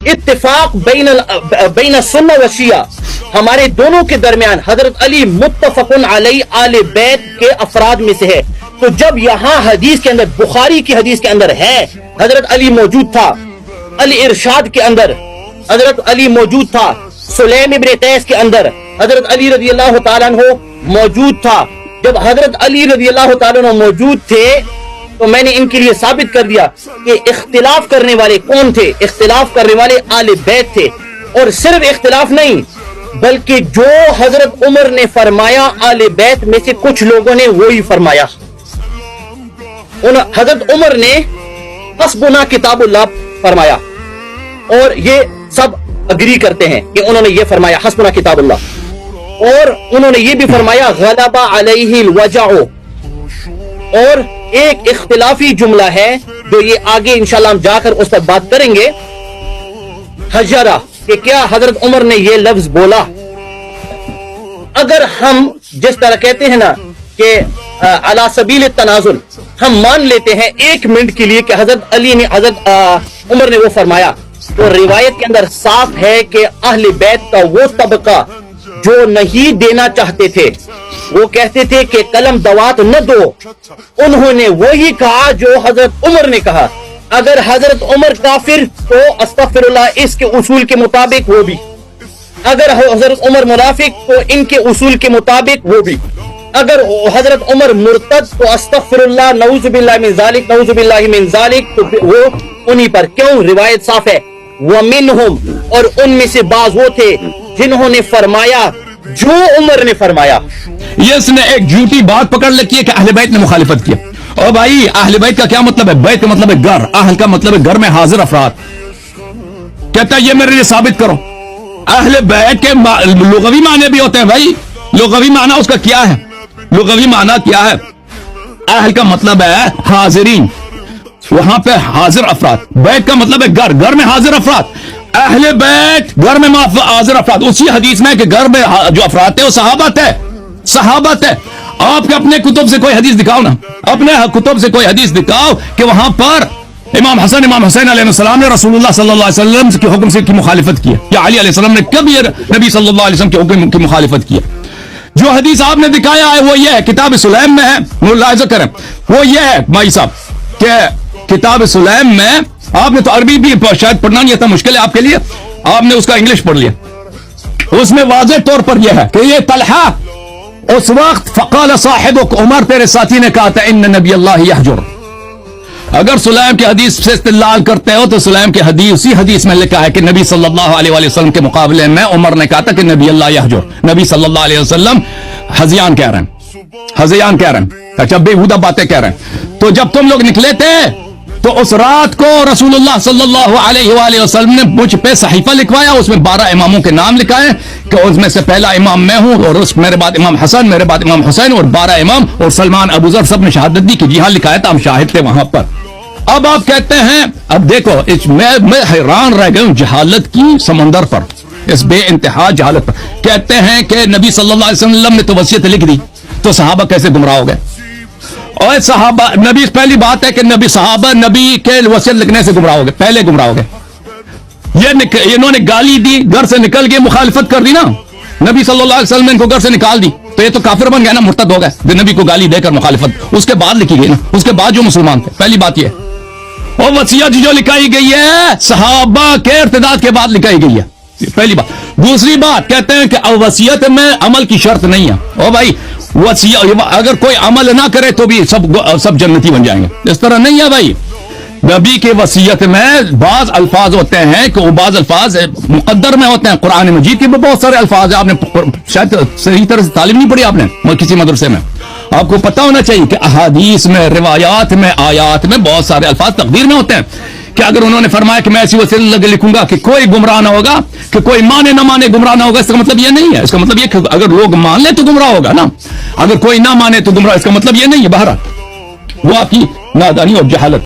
इत्तिफाक ban सुन्ना व शिया, हमारे दोनों के दरमियान हजरत अली मुत्तफकुन अलैहि आले बैत के अफराद में से है। तो जब यहाँ हदीस के अंदर, बुखारी की हदीस के अंदर है हजरत अली मौजूद था, अल इरशाद के अंदर हजरत अली मौजूद था, सुलैम इब्न कैस के अंदर हजरत अली रजी अल्लाह तआला अन्हु मौजूद था। जब हजरत अली रजी अल्लाह तआला अन्हु मौजूद थे तो मैंने इनके लिए साबित कर दिया कि इख्तिलाफ करने वाले कौन थे, इख्तिलाफ करने वाले आले बैत थे। और सिर्फ इख्तिलाफ नहीं, बल्कि जो हजरत उमर ने फरमाया आले बैत में से कुछ लोगों ने वही फरमाया। हजरत उमर ने हस्बुना किताबुल्लाह फरमाया और ये सब अग्री करते हैं कि उन्होंने ये फरमाया हस्बुना किताबुल्लाह। और उन्होंने ये भी फरमाया गलबा अलैहिल वजअ। और एक इख्तिलाफी जुमला है जो ये आगे इंशाल्लाह हम जाकर उस पर बात करेंगे, हजरा, कि क्या हजरत उमर ने ये लफ्ज बोला। अगर हम जिस तरह कहते हैं ना कि अला सबील तनाजुल, हम मान लेते हैं एक मिनट के लिए कि हजरत अली ने, हजरत उमर ने वो फरमाया, तो रिवायत के अंदर साफ है कि अहले बैत का वो तबका जो नहीं देना चाहते थे, वो कहते थे कि कलम दवात न दो, उन्होंने वही कहा जो हजरत उमर ने कहा। अगर हजरत उमर काफिर तो अस्तगफिरुल्लाह, इसके उसूल के मुताबिक वो भी। अगर हजरत उमर मुनाफिक तो इनके उसूल के मुताबिक वो भी। अगर हजरत उमर मुर्तद तो अस्तगफिरुल्लाह, नऊजुबिल्लाहि मिन ज़ालिक, नऊजुबिल्लाहि मिन ज़ालिक, तो वो उन्हीं पर। क्यों? रिवायत साफ है, वमिनहुम, और उनमें से बाज वो थे जिन्होंने फरमाया जो उमर ने फरमाया। ये इसने एक झूठी बात पकड़ रखी है कि अहले बैत ने मुखालिफत किया। और भाई अहले बैत का क्या मतलब है? बैत का मतलब है घर, अहल का मतलब है घर में हाजिर अफराद। कहता है ये मेरे लिए साबित करो। अहले बैत के लुगवी माने भी होते हैं भाई। लुगवी माना उसका क्या है? लुगवी माना क्या है? अहल का मतलब है हाजिरीन, वहां पे हाजिर अफराद। बैत का मतलब है घर, घर में हाजिर अफराद। अहले बैत घर में हाजिर अफराद। उसी हदीस में कि घर में जो अफराद थे वो सहाबत है, सहाबत है। आपके अपने कुतुब से कोई हदीस दिखाओ ना, अपने कुतुब से कोई हदीस दिखाओ कि वहां पर इमाम हसन, इमाम हुसैन अलैहिस्सलाम ने रसूलुल्लाह सल्लल्लाहु अलैहि वसल्लम के हुक्म से की मुखालिफत किया, या अली अलैहिस्सलाम ने कभी नबी सल्लल्लाहु अलैहि वसल्लम के हुक्म की मुखालिफत किया। जो हदीस आपने दिखाया है वो ये है, किताब सुलैम में है, मुलाहिजा करें, वो ये है भाई साहब कि किताब सुलैम में, आपने तो अरबी भी शायद पढ़ना नहीं था, मुश्किल है आपके लिए, आपने उसका इंग्लिश पढ़ लिया। उसमें वाज़ेह तौर पर यह है कि ये तलहा उस वक्त फ़क़ाल साहिबुक, उमर तेरे साथी ने कहा था, इन्न नबी अल्लाह यहजुर। अगर सुलैम की हदीस से इस्तिदलाल करते हो तो सुलैम की हदीस, उसी हदीस में लिखा है कि नबी सल्लल्लाहु अलैहि वसल्लम के मुकाबले में उमर ने कहा था कि नबी अल्लाह यहजुर, नबी सल्लल्लाहु अलैहि वसल्लम हज़ियान कह रहे हैं, हज़ियान कह रहे हैं, अच्छा बेहुदा बातें कह रहे हैं। तो जब तुम लोग निकले थे तो उस रात को रसूलुल्लाह सल्लल्लाहु अलैहि वसल्लम ने मुझ पे सहीफा लिखवाया, उसमें 12 इमामों के नाम लिखाए कि उसमें से पहला इमाम मैं हूं, और उस मेरे बाद इमाम हसन, मेरे बाद इमाम हुसैन, और 12 इमाम और सलमान अबू ज़र सब ने शहादत दी कि जी हाँ लिखा है था, हम शाहिद थे वहां पर। अब आप कहते हैं, अब देखो मैं हैरान रह गया हूं जहालत की समंदर पर, इस बेइंतहा जहालत पर। कहते हैं कि नबी सल्लल्लाहु अलैहि वसल्लम ने तो वसीयत लिख दी, तो सहाबा कैसे गुमराह हो गए? और सहाबा, नबी, पहली बात है कि नबी सहाबा नबी के वसीयत लिखने से गुमराह हो गए, पहले गुमराह हो गए। ये इन्होंने गाली दी, घर से निकल गए, मुखालिफत कर दी ना, नबी सल्लल्लाहु अलैहि वसल्लम ने इनको घर से निकाल दी, तो ये तो काफिर बन गए ना, मुर्तद हो गए, जो नबी को गाली देकर मुखालिफत उसके बाद लिखी गई ना, उसके बाद जो मुसलमान थे। पहली बात ये, और वसीयत जो लिखाई गई है सहाबा के इर्तिदाद के बाद लिखाई गई है, पहली बात। दूसरी बात, कहते हैं कि वसीयत में अमल की शर्त नहीं है। ओ भाई, वसीयत अगर कोई अमल ना करे तो भी सब जन्नती बन जाएंगे, इस तरह नहीं है भाई। नबी के वसीयत में बाज अल्फाज होते हैं कि वो बाज अल्फाज मुकद्दर में होते हैं। कुरान मजीद के बहुत सारे अल्फाज हैं, आपने शायद सही तरह से तालीम नहीं पढ़ी आपने किसी मदरसे में। आपको पता होना चाहिए कि अहादीस में, रिवायात में, आयात में बहुत सारे अल्फाज तकदीर में होते हैं कि अगर उन्होंने फरमाया कि मैं ऐसी वसीयत लिखूंगा कि कोई गुमराह ना होगा, कि कोई माने ना माने गुमराह ना होगा, इसका मतलब ये नहीं है। इसका मतलब ये अगर लोग मान ले तो गुमराह होगा ना, अगर कोई ना माने तो गुमराह, इसका मतलब ये नहीं है। बहरहाल वो आपकी नादानी और जहालत।